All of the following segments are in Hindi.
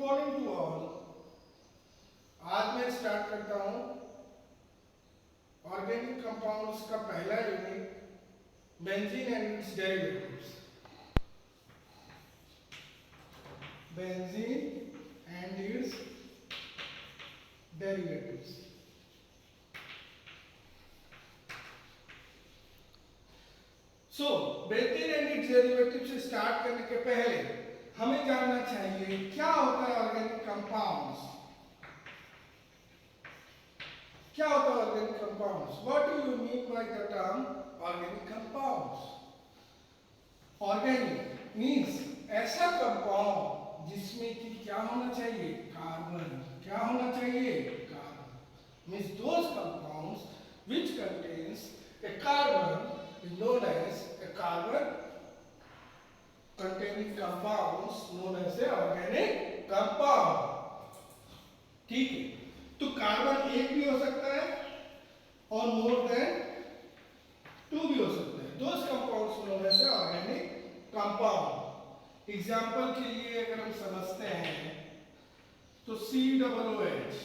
Morning to all. आज मैं स्टार्ट करता हूं ऑर्गेनिक कंपाउंड्स का पहला unit, benzene and it's derivatives. Benzene and it's derivatives. So benzene and it's derivatives से स्टार्ट करने के पहले हमें जानना चाहिए क्या होता है ऑर्गेनिक कंपाउंड्स। क्या होता है organic compounds? What do you mean by the term organic compounds? Organic means ऐसा कंपाउंड जिसमें कि क्या होना चाहिए? कार्बन। क्या होना चाहिए? Carbon. Means those compounds which contains a carbon is known as a carbon containing compounds known as a organic compound। ठीक है, तो कार्बन एक भी हो सकता है और मोर देन टू भी हो सकता है। Those compounds known as a organic compound। Example के लिए अगर हम समझते हैं तो COOH,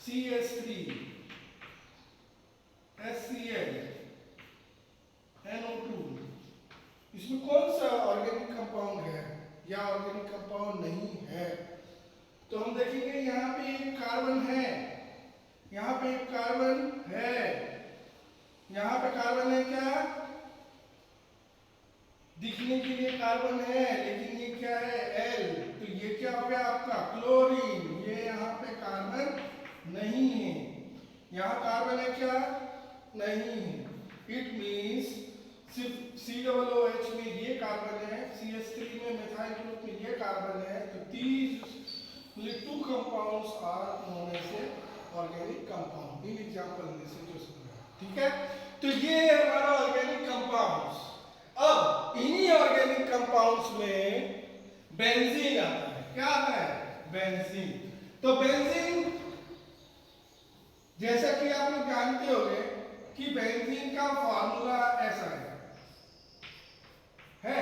CH3, HCl, NO2, इसमें कौन सा ऑर्गेनिक कंपाउंड है या ऑर्गेनिक कंपाउंड नहीं है? तो हम देखेंगे यहाँ पे एक कार्बन है, यहाँ पे एक कार्बन है, यहाँ पे कार्बन है। क्या दिखने के लिए कार्बन है, लेकिन ये क्या है? L। तो ये क्या हो गया आपका? क्लोरीन। ये यहाँ पे कार्बन नहीं है, यहाँ कार्बन है क्या? नहीं है। इट मीन्स सिर्फ COOH में ये कार्बन है, CH3 में मिथाइल ग्रुप में ये कार्बन है। तो these two compounds are known as organic compound। In example में से जो समझा, ठीक है? तो ये है हमारा ऑर्गेनिक कंपाउंड्स। अब इन्हीं ऑर्गेनिक कंपाउंड्स में बेंजीन आता है। क्या आता है? बेंजीन। तो बेंजीन जैसा कि आप लोग जानते होंगे कि बेंजीन का फार्मूला ऐसा है।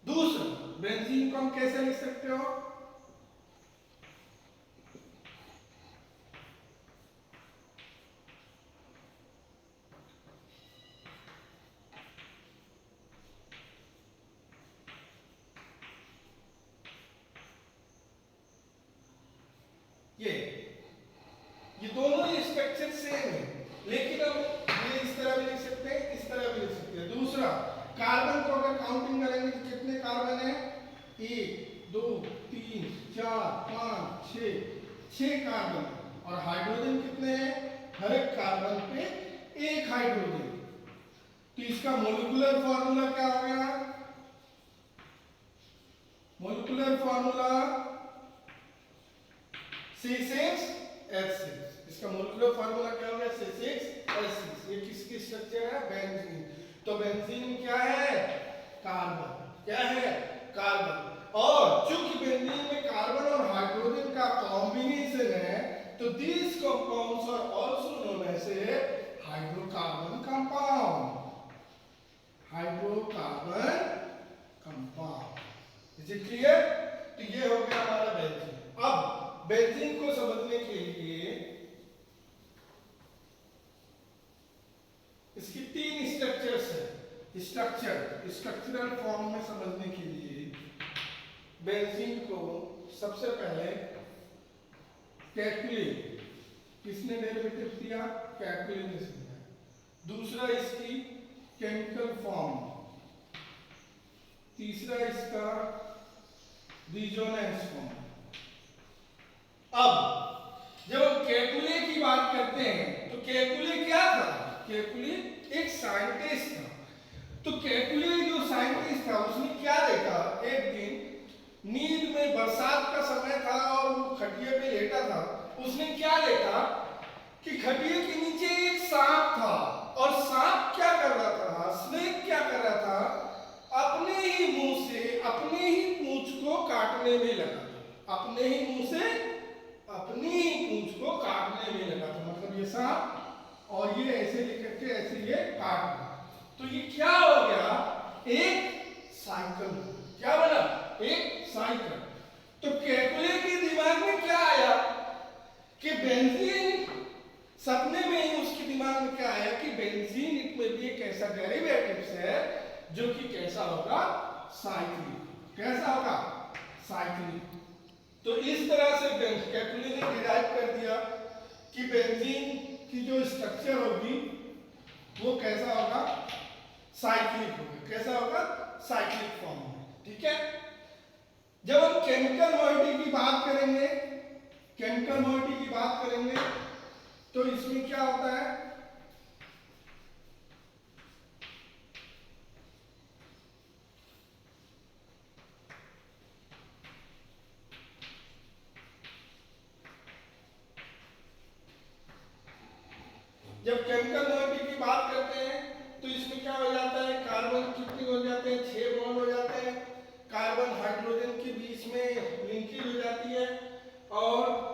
दूसरा, बेंजीन को हम कैसे लिख सकते हो? ये दोनों ही स्ट्रक्चर सेम है, लेकिन हम ये इस तरह भी लिख सकते हैं, इस तरह भी लिख सकते हैं। दूसरा, कार्बन को अगर काउंटिंग करेंगे तो कितने कार्बन है? 1 2 3 4 5 6 कार्बन। और हाइड्रोजन कितने हैं? हर एक कार्बन पे एक हाइड्रोजन। तो इसका मोलिकुलर फार्मूला क्या हो गया? Molecular formula C6H6। इसका मोलिकुलर फार्मूला क्या हो गया? C6H6। ये किसकी स्ट्रक्चर है? बेंजीन। तो बेंजीन क्या है? कार्बन। क्या है? कार्बन। और चूंकि बेंजीन में कार्बन और हाइड्रोजन का कॉम्बिनेशन है, तो these compounds are also known as a hydrocarbon compound. Hydrocarbon compound. Is it clear? तो ये हो गया हमारा बेंजीन। अब बेंजीन को समझने के लिए इसकी 3 स्ट्रक्चर्स है। स्ट्रक्चरल फॉर्म में समझने के लिए बेंजीन को सबसे पहले कैल्कुलेट, किसने डेरिवेटिव दिया? कैल्कुलेट ने दिया। दूसरा इसकी केमिकल फॉर्म। तीसरा इसका रिजोनेंस फॉर्म। अब जब हम केकुले की बात करते हैं तो केकुले क्या था? केकुले एक साइंटिस्ट था। तो केकुले जो साइंटिस्ट था उसने क्या देखा? एक दिन नींद में, बरसात का समय था और वो खटिया पे लेटा था। उसने क्या देखा कि खटिया के नीचे एक सांप था और सांप क्या कर रहा था? स्नेक क्या कर रहा था? अपने ही मुंह से अपने ही पूंछ को काटने में लगा। अपने ही मुंह से अपनी ही पूंछ को काटने में लगा था। मतलब ये सांप, और ये ऐसे लेकर के ऐसे ये काट रहा। तो ये क्या हो गया? एक साइकिल। क्या बना? एक साइकिल। जो कि कैसा होगा, साइक्लिक। कैसा होगा, साइक्लिक। तो इस तरह से कैटुली ने डिराइव कर दिया कि बेंजीन की जो स्ट्रक्चर होगी वो कैसा होगा, साइक्लिक होगा। कैसा होगा, साइक्लिक फॉर्म में। ठीक है। जब हम केमिकल मॉइटी की बात करेंगे, केमिकल मॉइटी की बात करेंगे तो इसमें क्या होता है, जब केमिकल मॉइटी की बात करते हैं तो इसमें क्या हो जाता है, कार्बन कितने हो जाते हैं, 6 बॉन्ड हो जाते हैं। कार्बन हाइड्रोजन के बीच में लिंकेज हो जाती है और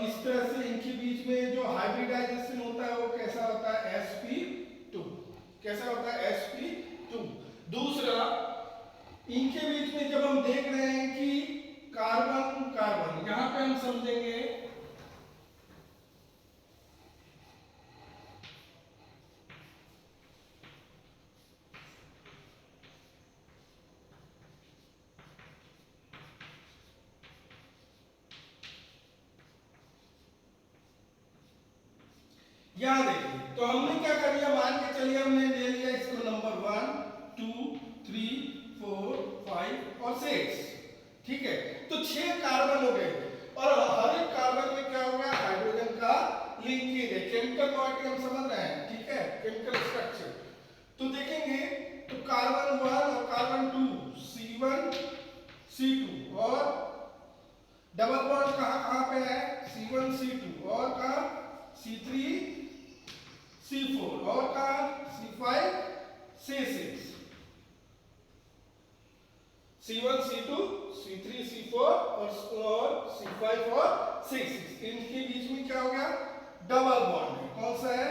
इस तरह से इनके बीच में जो हाइब्रिडाइजेशन होता है वो कैसा होता है, sp2। कैसा होता है, sp2। दूसरा, इनके बीच में जब हम देख रहे हैं कि कार्बन कार्बन, यहां पे हम समझेंगे यहां देखिए, तो हमने क्या कर लिया, मान के चलिए हमने ले लिया इसको नंबर 1 2 3 4 5 और 6। ठीक है, तो 6 कार्बन हो गए और हर एक कार्बन में क्या हो गया, हाइड्रोजन का लिंकेज है। केमिकल मॉइटी हम समझ रहे हैं। ठीक है, केमिकल स्ट्रक्चर तो देखेंगे तो कार्बन 1 और कार्बन 2 C1 C2 और डबल बॉन्ड कहां पे है, C1 C2 और कहां, C3 C4 और कहां, C5 C6। C1 C2 C3 C4 और C5 और C6। इनके बीच में क्या हो गया, डबल बॉन्ड है। कौन सा है,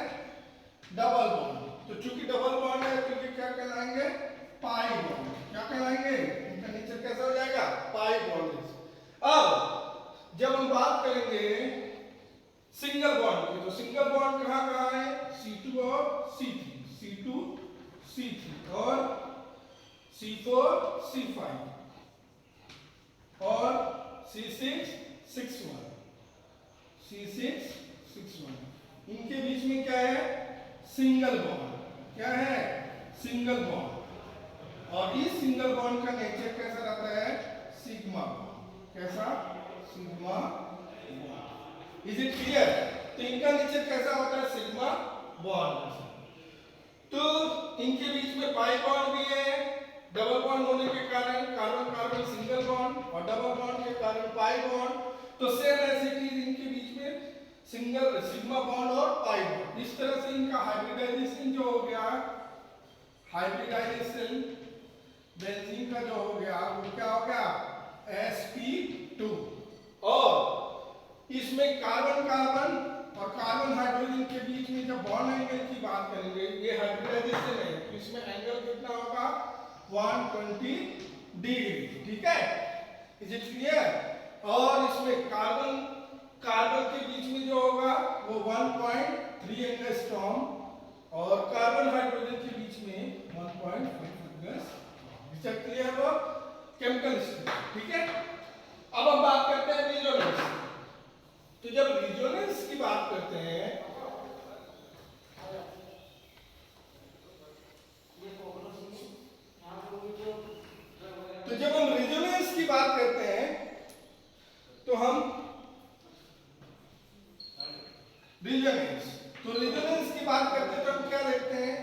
डबल बॉन्ड। तो चूंकि डबल बॉन्ड है तो ये क्या कहलाएंगे, पाई बॉन्ड। क्या कहलाएंगे, इनका नेचर कैसा हो जाएगा, पाई बॉन्ड। अब जब हम बात करेंगे सिंगल बॉन्ड की, तो सिंगल बॉन्ड कहां कहां है, C2 और C3, C2 C3 और C4 C5 और C6 6 1, C6 6 1। इनके बीच में क्या है, सिंगल बॉन्ड। क्या है, सिंगल बॉन्ड। और इस सिंगल बॉन्ड का नेचर कैसा रहता है, सिग्मा। कैसा, सिग्मा। Is it clear. तो इनका नेचर कैसा होता है, सिग्मा बॉन्ड। तो इनके बीच में पाई बॉन्ड भी है। डबल बॉन्ड होने के कारण कार्बन कार्बन सिंगल बॉन्ड और डबल बॉन्ड के कारण पाई बॉन्ड। तो सेम एसिड इनके बीच में सिंगल सिग्मा बॉन्ड और पाई बॉन्ड। इस तरह से इनका हाइब्रिडाइजेशन जो हो गया, हाइब्रिडाइजेशन बेंजीन का जो हो गया वो क्या हो गया, sp2। और इसमें कार्बन कार्बन और कार्बन हाइड्रोजन के बीच में जब बॉन्ड एंगल की बात करेंगे, ये हाइब्रिडाइजेशन है तो इसमें एंगल कितना होगा, 120 डिग्री। ठीक है, इज इट क्लियर। और इसमें कार्बन कार्बन के बीच में जो होगा वो 1.3 एंगस्ट्रॉम और कार्बन हाइड्रोजन के बीच में 1.5 एंगस्ट्रॉम। इज इट क्लियर, वो केमिकल स्ट्रक्चर। ठीक है, अब हम बात करते हैं रेजोनेंस। तो जब रेजोनेंस की बात करते हैं तो जब हम रेजोनेंस की बात करते हैं तो हम रेजोनेंस की बात करते हैं तो हम क्या देखते हैं,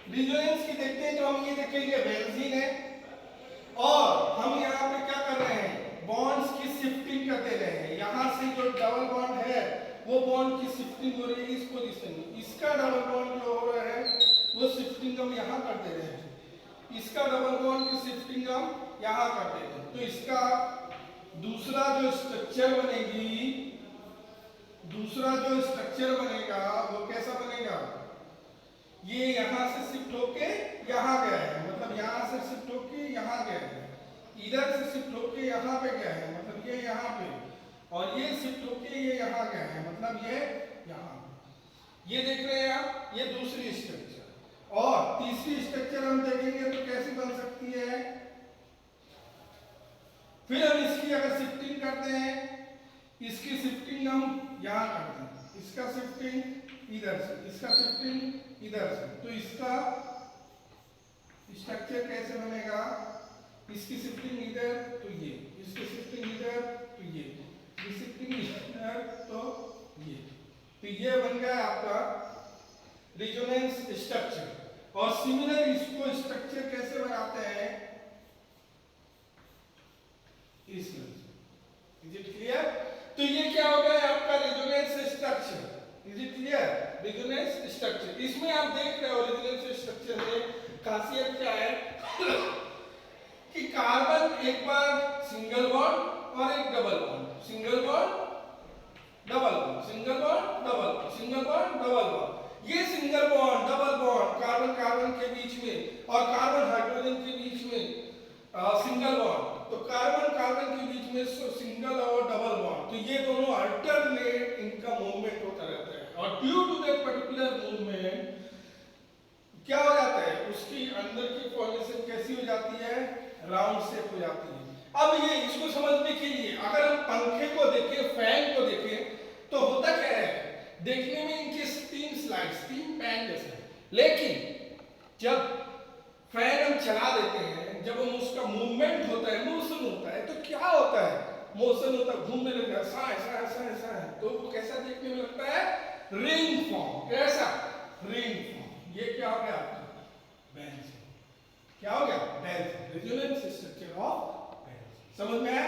रेजोनेंस की देखते हैं तो हम ये देखेंगे बेंजीन है और हम यहाँ पे क्या कर रहे हैं, बॉन्ड्स की शिफ्टिंग करते रहे हैं। यहाँ से जो डबल बॉन्ड है वो बॉन्ड की शिफ्टिंग हो रही है इस पोजीशन में। इसका डबल बॉन्ड जो हो रहा है वो शिफ्टिंग हम यहाँ करते रहे हैं। इसका डबल बॉन्ड की शिफ्टिंग हम यहाँ करते हैं। तो इसका दूसरा जो स्ट्रक्चर बनेगी, दूसरा जो स्ट्रक्चर बनेगा वो कैसा बनेगा, ये यहां से शिफ्ट होके यहां गया है, मतलब यहां से शिफ्ट होके यहां गया है, इधर से शिफ्ट होके यहां पे गया है, मतलब ये यहां पे, और ये शिफ्ट होके ये यहां गया है, मतलब ये यहां। ये देख रहे हैं आप, ये दूसरी स्ट्रक्चर। और तीसरी स्ट्रक्चर हम देखेंगे तो कैसी बन सकती है, फिर हम इसकी अगर शिफ्टिंग करते हैं, इसकी शिफ्टिंग हम यहां करते हैं, इसका शिफ्टिंग इधर से, इसका शिफ्टिंग इधर से, तो इसका स्ट्रक्चर कैसे बनेगा, इसकी शिफ्टिंग इधर तो ये, इसकी शिफ्टिंग इधर तो ये, इसकी शिफ्टिंग इधर तो ये, तो ये बन गया आपका रेजोनेंस स्ट्रक्चर। और सिमिलर इसको स्ट्रक्चर कैसे बनाते हैं, इस इज इट क्लियर। तो ये क्या हो गया आपका resonance structure, is it clear, resonance structure. इसमें आप देख रहे हो रेजोनेंस स्ट्रक्चर में खासियत क्या है कि कार्बन एक बार सिंगल बॉन्ड और एक double bond, single bond double bond, single bond double bond, single bond double bond, ये single bond double bond carbon carbon के बीच में और कार्बन हाइड्रोजन के बीच में सिंगल बॉन्ड, तो कार्बन कार्बन के बीच में सिंगल और डबल बॉन्ड, तो ये दोनों अल्टरनेट इनका मूवमेंट होता रहता है, और due to that particular movement क्या हो जाता है, उसकी अंदर की फॉर्मेशन कैसी हो जाती है, राउंड शेप हो जाती है। अब ये इसको समझने के लिए अगर हम पंखे को देखें, फैन को देखें, तो होता क्या है, देखने में इनके तीन स्लाइड्स, तीन पैन जैसे हैं, लेकिन जब फैन हम चला देते हैं, जब हम उसका मूवमेंट होता है, मोशन होता है, तो क्या होता है, मोशन होता है, घूमने लगता है, सा तो वो कैसा देखने में लगता है, रिंग फॉर्म, कैसा रिंग फॉर्म। ये क्या हो गया आपका बेंजीन, क्या हो गया benzene, resonance structure of benzene, समझ में आया।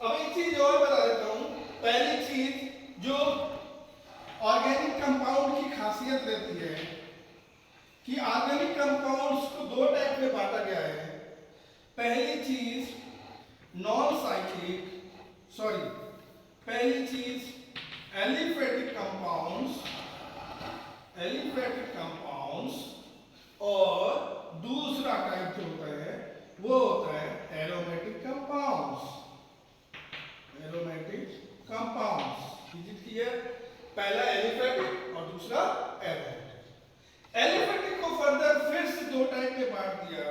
अब एक चीज और बता देता हूं, पहली चीज जो ऑर्गेनिक कंपाउंड की खासियत रहती है कि ऑर्गेनिक कंपाउंड्स को दो टाइप में बांटा गया है। पहली चीज नॉन साइक्लिक, सॉरी पहली चीज एलिफेटिक कंपाउंड्स, एलिफेटिक कंपाउंड्स, और दूसरा टाइप जो होता है वो होता है aromatic compounds, aromatic compounds, is it clear. पहला एलिफेटिक और दूसरा एरोमेटिक। एलिफेटिक को फर्दर फिर से दो टाइप में बांट दिया,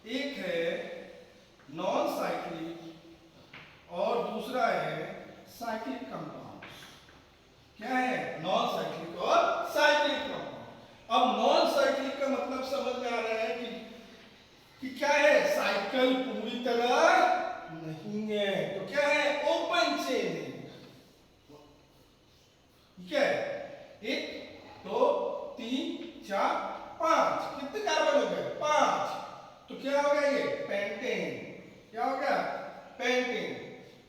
एक है नॉन साइक्लिक और दूसरा है साइक्लिक कंपाउंड्स। क्या है, नॉन साइक्लिक और साइक्लिक कंपाउंड। अब नॉन साइक्लिक का मतलब समझ में आ रहा है कि क्या है, साइकिल पूरी तरह नहीं है, तो क्या है, ओपन चेन है। क्या है, 1 2 3 4 5, कितने कार्बन हो गए, 5, तो क्या हो गया, ये पेंटेन, क्या हो गया, पेंटेन।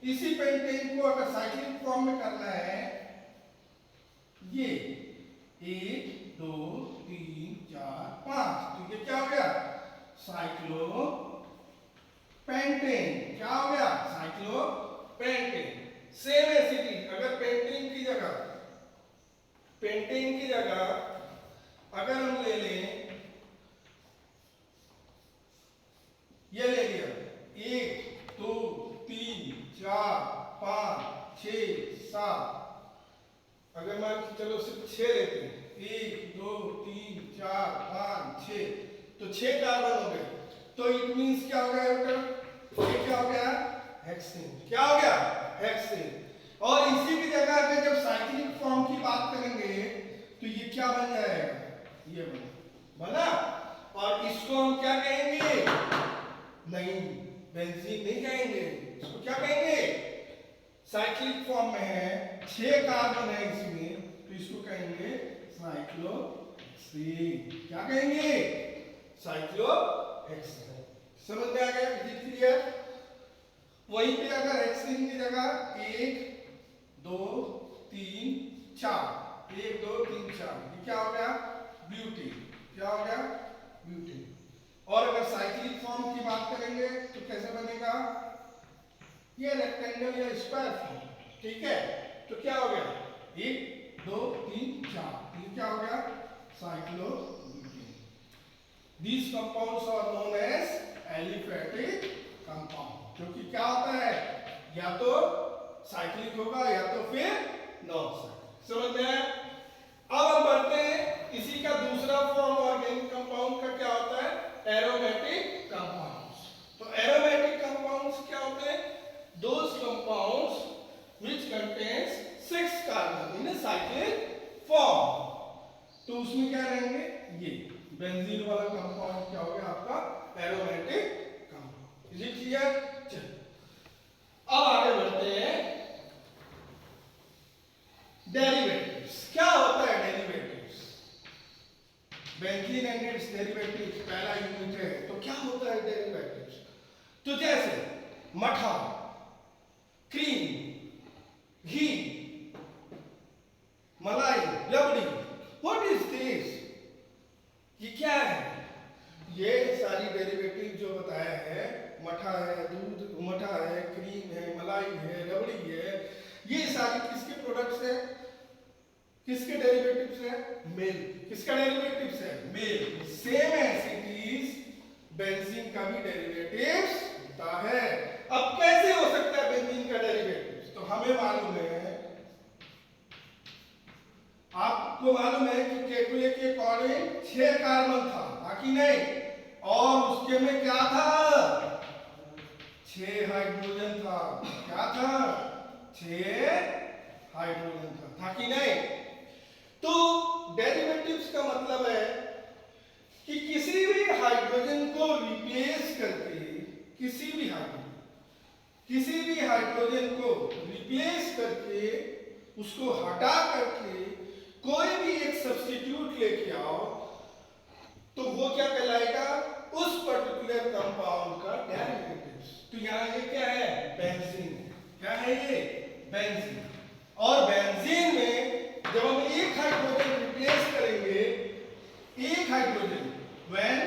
इसी पेंटेन को अगर साइक्लिक फॉर्म में करना है, ये 1 2 3 4 5, तो ये क्या हो गया, साइक्लो पेंटेन, क्या हो गया, साइक्लो पेंटेन। सेम एसिटी, अगर पेंटेन की जगह, पेंटेन की जगह अगर हम ले लें, ये ले लिया 1 2 3 4 5 6 7, अगर मान चलो सिर्फ 6 लेते हैं, 1 2 3 4 5 6, तो 6 कार्बन हो गए, तो इट मींस क्या हो गया बेटा, ये क्या हो गया, हेक्सेन, क्या हो गया, हेक्सेन। और इसी की जगह अगर जब साइक्लिक फॉर्म की बात करेंगे तो ये क्या बन जाएगा, ये बना, और इसको हम क्या कहेंगे, नहीं बेंजीन नहीं कहेंगे, इसको क्या कहेंगे, साइक्लिक फॉर्म में है, 6 कार्बन है इसमें, तो इसको कहेंगे साइक्लोहेक्सेन, क्या कहेंगे, साइक्लोहेक्सेन। समझ में आ गया, क्लियर। वहीं पे अगर हेक्सेन की जगह 1 2 3 4, 1 2 3 4, ये क्या हो गया? ब्यूटेन। क्या हो गया? ब्यूटेन। और अगर साइक्लिक फॉर्म की बात करेंगे तो कैसे बनेगा? ये रेक्टेंगल या स्क्वायर फॉर्म, ठीक है? तो क्या हो गया? 1 2 3 4, ये क्या हो गया? Cyclobutane. These compounds are known as aliphatic compound, क्योंकि क्या होता है? या तो साइक्लिक होगा या तो फिर नॉन साइक्लिक। समझ में आया? अब हम बढ़ते हैं, इसी का दूसरा फॉर्म ऑर्गेनिक कंपाउंड का क्या होता है? Aromatic compounds. तो एरोमेटिक कंपाउंड्स क्या होते हैं? Those compounds which contains 6 carbon in a cyclic form। तो उसमें क्या रहेंगे? ये बेंजीन वाला कंपाउंड क्या हो गया आपका? Aromatic compound. Is it clear? चलिए अब आगे बढ़ते हैं। डेरिवेटिव्स क्या होता है? Derivatives, benzene and it's derivatives पहला यूनिट है। तो क्या होता है डेरिवेटिव्स? तो जैसे मठा, क्रीम, घी, मलाई, रबड़ी, व्हाट इज दिस? ये क्या है? ये सारी डेरिवेटिव जो बताया है, मठा है, दूध मठा है, क्रीम है, मलाई है, रबड़ी है, ये सारी किसके प्रोडक्ट्स है? किसके डेरिवेटिव्स है? मिल्क। किसका डेरिवेटिव्स है? Milk. Same as it is benzene का भी डेरिवेटिव्स होता है। अब कैसे हो सकता है बेंजीन का डेरिवेटिव्स? तो हमें मालूम है, आपको मालूम है कि केकुले के अकॉर्डिंग 6 कार्बन था, बाकी नहीं, और उसके में क्या था? 6 हाइड्रोजन था। क्या था? 6 हाइड्रोजन था कि नहीं? तो डेरिवेटिव्स का मतलब है कि किसी भी हाइड्रोजन को रिप्लेस करके, किसी भी हाइड्रोजन को रिप्लेस करके, उसको हटा करके कोई भी एक सब्स्टिट्यूट लेके आओ, तो वो क्या कहलाएगा? उस पर्टिकुलर कंपाउंड का डेरिवेटिव्स। तो यहाँ ये क्या है? बेंजीन। क्या है ये? बेंजीन। और बेंजीन में जब हम एक हाइड्रोजन रिप्लेस करेंगे, एक hydrogen, when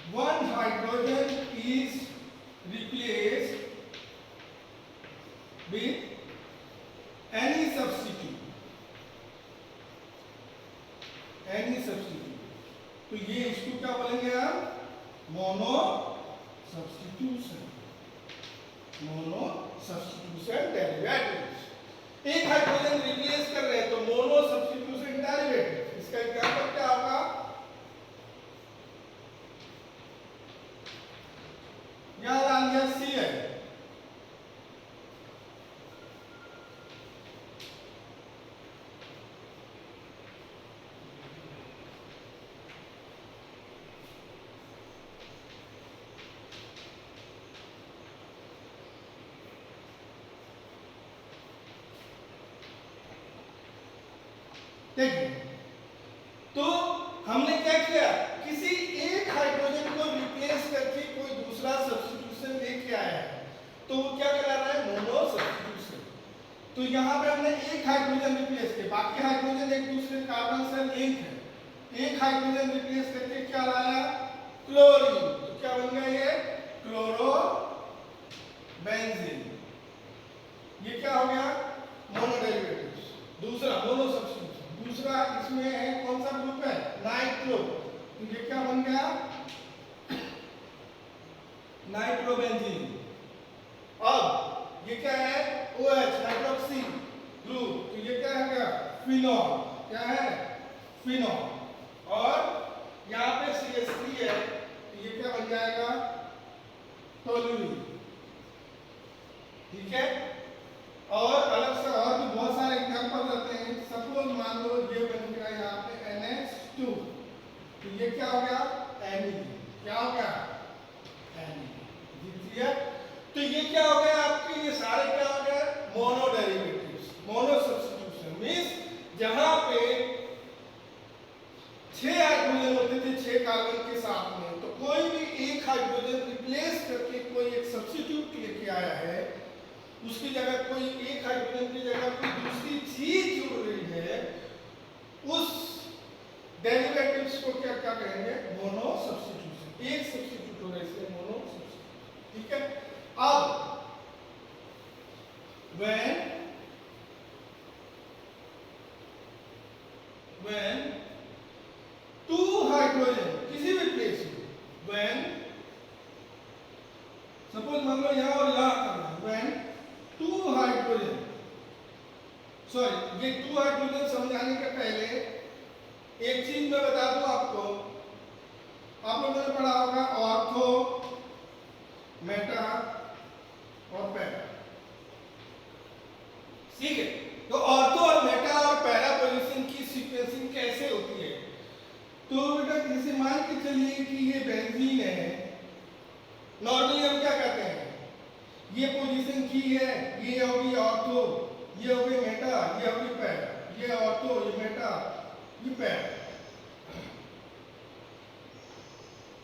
one hydrogen is replaced with any substitute, तो ये इसको क्या बोलेंगे हम? Mono substitution. डेरिवेटिव्स। एक हाइड्रोजन रिप्लेस कर रहे हैं तो मोनो सब्स्टिट्यूशन डेरिवेटिव। इसका एग्जांपल क्या होगा? यहाँ डाल दिया Cl, देखिए, तो हमने क्या किया? किसी एक हाइड्रोजन को रिप्लेस करके कोई दूसरा सब्स्टिट्यूशन लेके आया है, तो वो क्या कहला रहा है? Mono substitution. तो यहाँ पे हमने एक हाइड्रोजन रिप्लेस किया, बाकी हाइड्रोजन एक दूसरे कार्बन से लिंक है। एक हाइड्रोजन रिप्लेस करके क्या लाया? क्लोरीन। तो क्या बन गया ये? Chloro benzene. ये क्या हो गया? Mono derivatives. दूसरा मोनो सब्स्टिट्यूशन। दूसरा इसमें है, कौन सा ग्रुप है? नाइट्रो। तो ये क्या बन गया? नाइट्रोबेंजीन। अब ये क्या है? OH hydroxy group. तो ये क्या हो गया? फिनॉल। क्या है? फिनॉल। और यहाँ पे CH3 है, तो ये क्या बन जाएगा? टोल्यूइन। ठीक है? और अलग से और भी बहुत सारे एग्जांपल रहते हैं। सपोज मान लो ये बन गया यहाँ पे NH2, तो ये क्या हो गया? Ne। क्या हो गया? Ne। तो ये क्या हो गया आपके? ये सारे क्या हो गए? Mono derivatives. Mono substitution means जहां पे 6 हाइड्रोजन होते थे 6 कार्बन के साथ में, तो कोई भी एक हाइड्रोजन रिप्लेस करके कोई एक सब्स्टिट्यूट लेके आया है, उसकी जगह कोई एक हाइड्रोजन की जगह कोई दूसरी चीज जुड़ रही है, उस डेरिवेटिव्स को क्या क्या कहेंगे? Mono substitution. एक सब्स्टिट्यूट हो रहा है इसलिए मोनो सब्स्टिट्यूट। ठीक है। अब when टू हाइड्रोजन किसी भी प्लेस में, when सपोज मान लो यहां और यहां करना है, when टू हाइड्रोजन, सॉरी ये टू हाइड्रोजन समझाने के पहले एक चीज मैं बता दूं आपको। आप लोगों ने पढ़ा होगा ऑर्थो, मेटा और पैरा। ठीक है। तो ऑर्थो और मेटा और पैरा पोजीशन की सीक्वेंसिंग कैसे होती है? तो बेटा जैसे मान के चलिए कि ये बेंजीन है, नॉर्मली हम क्या कहते हैं, ये पोजीशन की है, ये होगी ऑर्थो, ये होगी मेटा, ये होगी पैरा, ये ऑर्थो, ये मेटा, ये पैरा।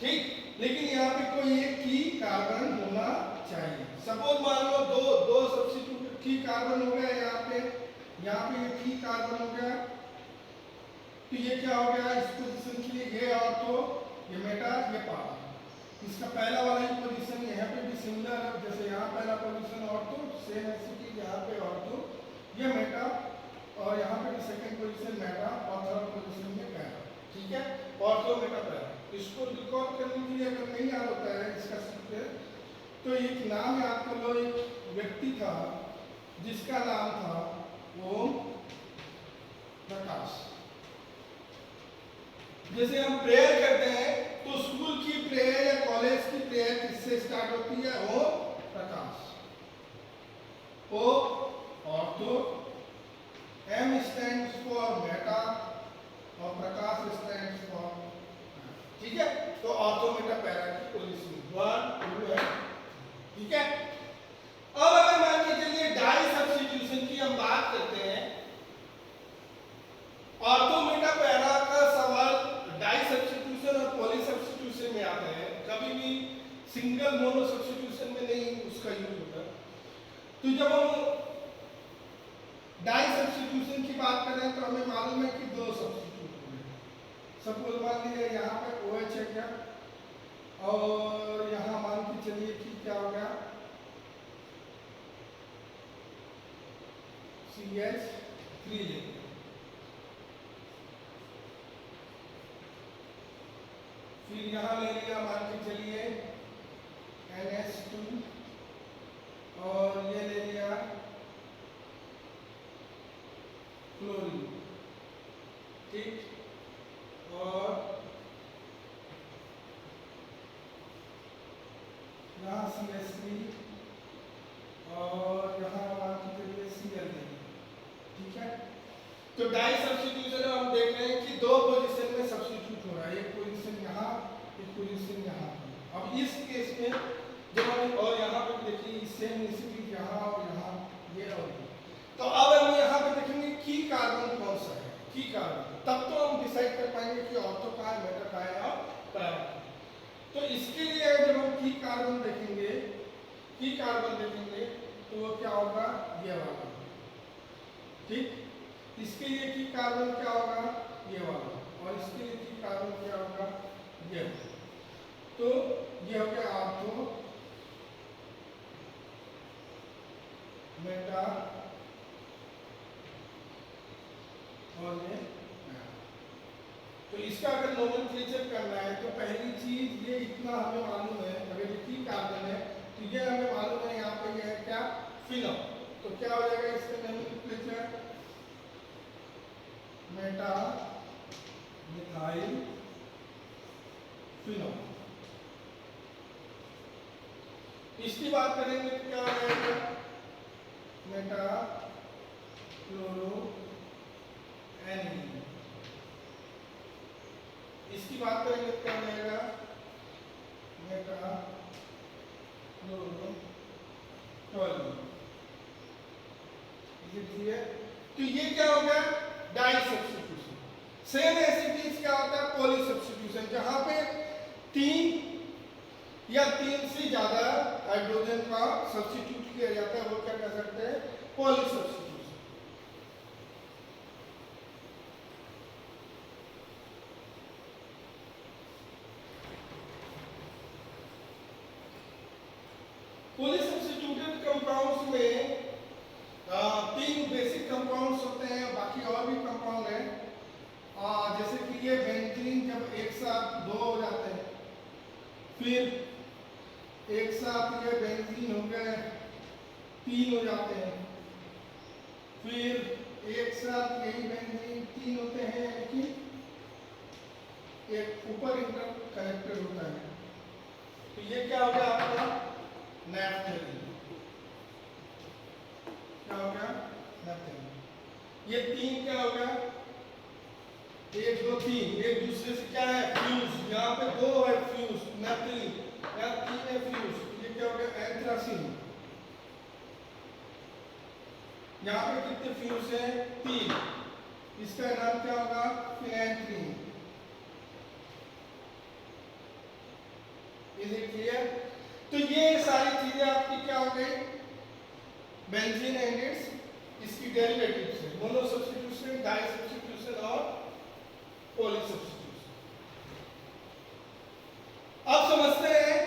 ठीक। लेकिन यहाँ पे कोई एक की कार्बन होना चाहिए। सपोज मान लो दो सब्स्टिट्यूट की कार्बन हो गया, यहाँ पे ये की कार्बन हो गया, तो ये क्या हो गया इस पोजीशन के लिए, ये ऑर्थो, ये मेटा, ये पैरा। इसका पहला वाला ही पोजीशन यहाँ पे भी सिमिलर है, जैसे यहाँ पहला पोजीशन ऑर्थो, सेम ऐसी चीज यहाँ पे ऑर्थो, ये मेटा, और यहाँ पे भी सेकंड पोजीशन मेटा और थर्ड पोजीशन में पैरा। ठीक है। Ortho, meta, para. इसको रिकॉल करने के लिए अगर नहीं याद होता है इसका सीक्वेंस, तो एक नाम याद कर लो। एक व्यक्ति था जिसका नाम था ओम प्रकाश। जैसे हम प्रेयर करते हैं तो स्कूल की प्रेयर या कॉलेज की प्रेयर किससे स्टार्ट होती है? Om Prakash. O ortho, M stands for meta और प्रकाश स्टैंड्स फॉर, ठीक है। तो ऑर्थो, मेटा, पैरा की पोजीशन 1 2 है। ठीक है। अब अगर मान के चलिए डाई सब्स्टिट्यूशन की हम बात करते हैं, ऑर्थो, मेटा, पैरा का सवाल डाई सब्स्टिट्यूशन और पॉली सब्स्टिट्यूशन में आता है, कभी भी सिंगल मोनो सब्स्टिट्यूशन में नहीं उसका यूज होता। तो जब हम डाई सब्स्टिट्यूशन की बात करें तो हमें मालूम है कि दो सब्स्टिट्यूट हो गए। सपोज मान लीजिए यहाँ पे OH है क्या, और यहाँ मान के चलिए कि क्या हो गया CH3 ले लिया। फिर यहाँ ले लिया मान के चलिए NH2, और ये ले लिया क्लोरीन। ठीक। और यहाँ CH3 और यहाँ मान के चलिए Cl ले लिया। ठीक है। तो डाई सब्स्टिट्यूशन में हम देख रहे हैं कि दो पोजीशन में सब्स्टिट्यूट हो रहा है, एक पोजीशन यहाँ, एक पोजीशन यहाँ। अब इस केस में जब हम, और यहाँ पे देखिए सेम स्थिति यहाँ और यहाँ, ये और ये। तो अब हम यहाँ पे देखेंगे की कार्बन कौन सा है, की कार्बन, तब तो हम डिसाइड कर पाएंगे कि ऑर्थो कहाँ है, मेटा कहाँ है और पैरा। तो इसके लिए जब हम की कार्बन देखेंगे, तो वो क्या होगा, ये वाला। ठीक। इसके लिए की कार्बन क्या होगा, ये वाला, और इसके लिए की कार्बन क्या होगा, ये। तो ये हो गया ऑर्थो, मेटा और ये। तो इसका अगर नोमेनक्लेचर करना है तो पहली चीज ये इतना हमें मालूम है, अगर ये की कार्बन है तो ये हमें मालूम है यहाँ पे ये है क्या, फिनॉल। तो क्या हो जाएगा इसका नोमेनक्लेचर, मेटा मिथाइल फिनॉल। इसकी बात करेंगे तो क्या हो जाएगा, मेटा क्लोरो एनिलीन। इसकी बात करेंगे तो क्या हो जाएगा, मेटा क्लोरो टॉल्यून। तो ये क्या हो गया, डाई सब्स्टिट्यूशन। सेम ऐसी चीज क्या होता है, पॉली सब्स्टिट्यूशन, जहां पे तीन या 3 से ज्यादा हाइड्रोजन का सब्स्टिट्यूट किया जाता है, वो क्या कह सकते हैं, poly substitution. Poly substituted compounds में 3 बेसिक कंपाउंड्स होते हैं, बाकी और भी कंपाउंड हैं। जैसे कि ये बेंजीन जब एक साथ 2 हो जाते हैं, फिर एक साथ ये बेंजीन हो गए 3 हो जाते हैं, फिर एक साथ यही बेंजीन 3 होते हैं कि एक ऊपर इंटर कनेक्टेड होता है, तो ये क्या हो गया आपका नैप्थेलीन। क्या हो गया, नैप्थेलीन। ये 3 क्या हो गया, 1 2 3 एक दूसरे से क्या है, फ्यूज। यहाँ पे 2 है फ्यूज नैप्थेलीन, यहाँ 3 है फ्यूज, ये क्या हो गया एंथ्रासीन। यहाँ पे कितने फ्यूज है, 3, इसका नाम क्या होगा, फिनेंथ्रीन। Is it clear? तो ये सारी चीजें आपकी क्या हो गई, बेंजीन एंड इट्स इसकी डेरिवेटिव्स है, मोनो सब्स्टिट्यूशन, डाई सब्स्टिट्यूशन और पॉली सब्स्टिट्यूशन। अब समझते हैं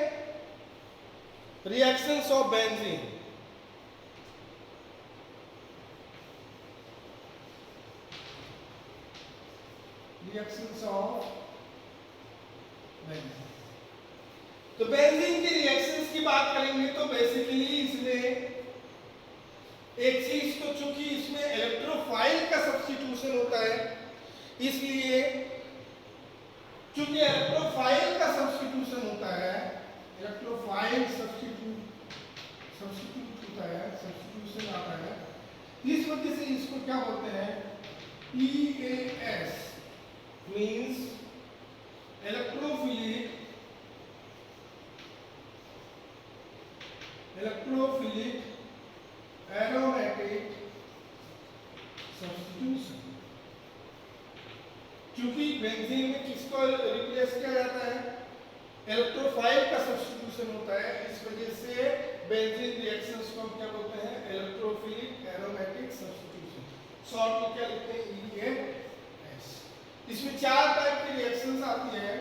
reactions of benzene. Reactions of benzene, तो बेंजीन की रिएक्शंस की बात करेंगे तो बेसिकली इसमें एक चीज, तो चूंकि इसमें इलेक्ट्रोफाइल का सब्स्टिट्यूशन होता है, इसलिए चूंकि इलेक्ट्रोफाइल का सब्स्टिट्यूशन होता है, इलेक्ट्रोफाइल सब्स्टिट्यूट होता है, सब्स्टिट्यूशन आता है, इस वजह से इसको क्या बोलते हैं, EAS means electrophilic aromatic substitution. क्योंकि बेंजीन में किसको रिप्लेस किया जाता है, इलेक्ट्रोफाइल का सब्स्टिट्यूशन होता है, इस वजह से बेंजीन रिएक्शंस को हम क्या बोलते हैं, इलेक्ट्रोफिलिक एरोमेटिक सब्स्टिट्यूशन। शॉर्ट में क्या लिखते हैं, EAS। इसमें 4 टाइप की रिएक्शंस आती है,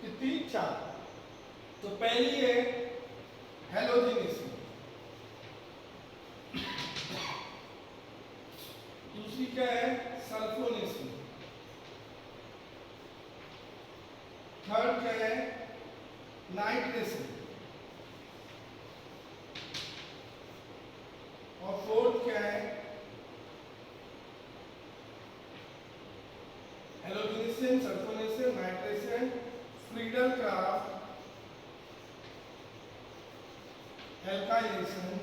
कितनी, 4। तो पहली है हैलोजेनेशन, दूसरी क्या है, सल्फोनेशन, थर्ड क्या है, नाइट्रेशन, और फोर्थ क्या है, हैलोजेनेशन, सल्फोनेशन, नाइट्रेशन, फ्रीडल-क्राफ्ट, एल्काइलेशन,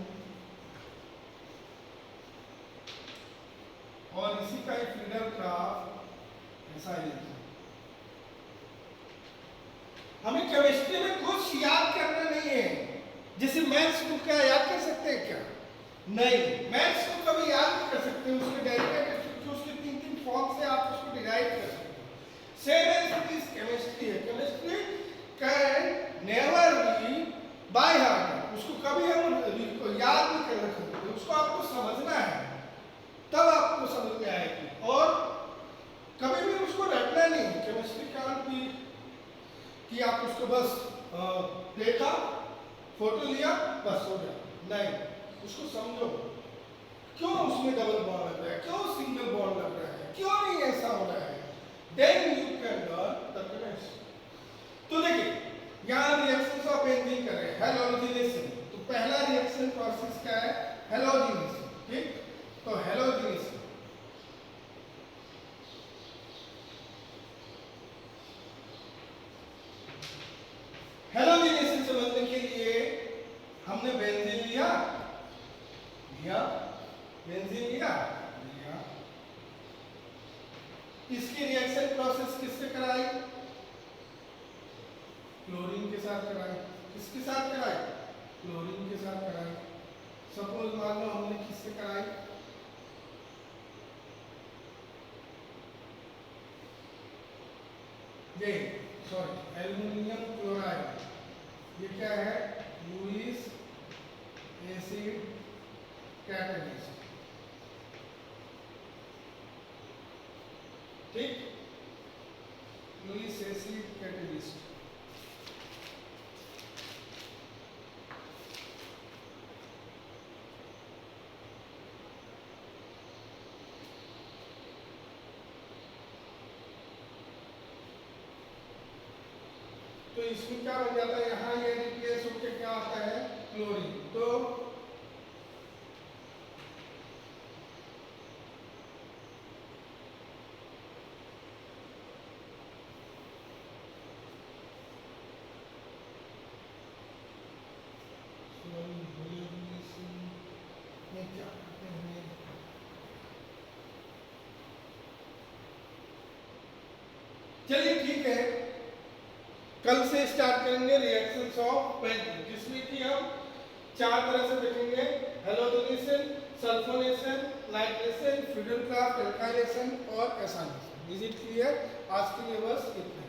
और इसी का एक फ्रीडल-क्राफ्ट एसाइलेशन। हमें केमिस्ट्री में कुछ याद करना नहीं है, जैसे मैथ्स को क्या याद कर सकते हैं क्या, नहीं, मैथ्स को कभी याद नहीं कर सकते, उसके डेरिवेटिव क्योंकि उसके 3 फॉर्म से आप उसको डिराइव कर सकते हो। Same as it is chemistry है, chemistry can never be by heart, उसको कभी हम याद नहीं कर सकते, उसको आपको समझना है, तब आपको समझ में आएगी, और कभी भी उसको रटना नहीं। केमिस्ट्री कांट बी कि आप उसको बस देखा, फोटो लिया, बस हो गया, नहीं, उसको समझो, क्यों उसमें डबल बॉन्ड लग रहा है, क्यों सिंगल बॉन्ड लग रहा है, क्यों नहीं ऐसा हो रहा है, then you can learn the chemistry. तो देखिए यहाँ रिएक्शंस ऑफ बेंजीन कर रहे हैं, हैलोजिनेशन। तो पहला रिएक्शन प्रोसेस क्या है, हैलोजिनेशन, ठीक। तो हैलोजिनेशन, हैलोजिनेशन समझने के लिए हमने बेंजीन लिया, बेंजीन लिया, इसकी रिएक्शन प्रोसेस किससे कराई, क्लोरीन के साथ कराई। किसके साथ कराई, क्लोरीन के साथ कराई। सपोज मान लो हमने किससे कराई, ये सॉरी एल्युमिनियम क्लोराइड, ये क्या है? Lewis acid catalyst. ठीक, लुईस एसिड कैटलिस्ट। तो इसमें क्या बन जाता है, यहाँ ये रिप्लेस होकर क्या आता है? क्लोरीन। तो में क्या करते हैं? चलिए ठीक है, कल से स्टार्ट करेंगे रिएक्शंस ऑफ पेंटिंग, जिसमें कि हम 4 तरह से देखेंगे: halogenation, sulphonation, nitration, fusion craft, alkylation और एसाइलेशन। Is it clear? आज के लिए बस इतना।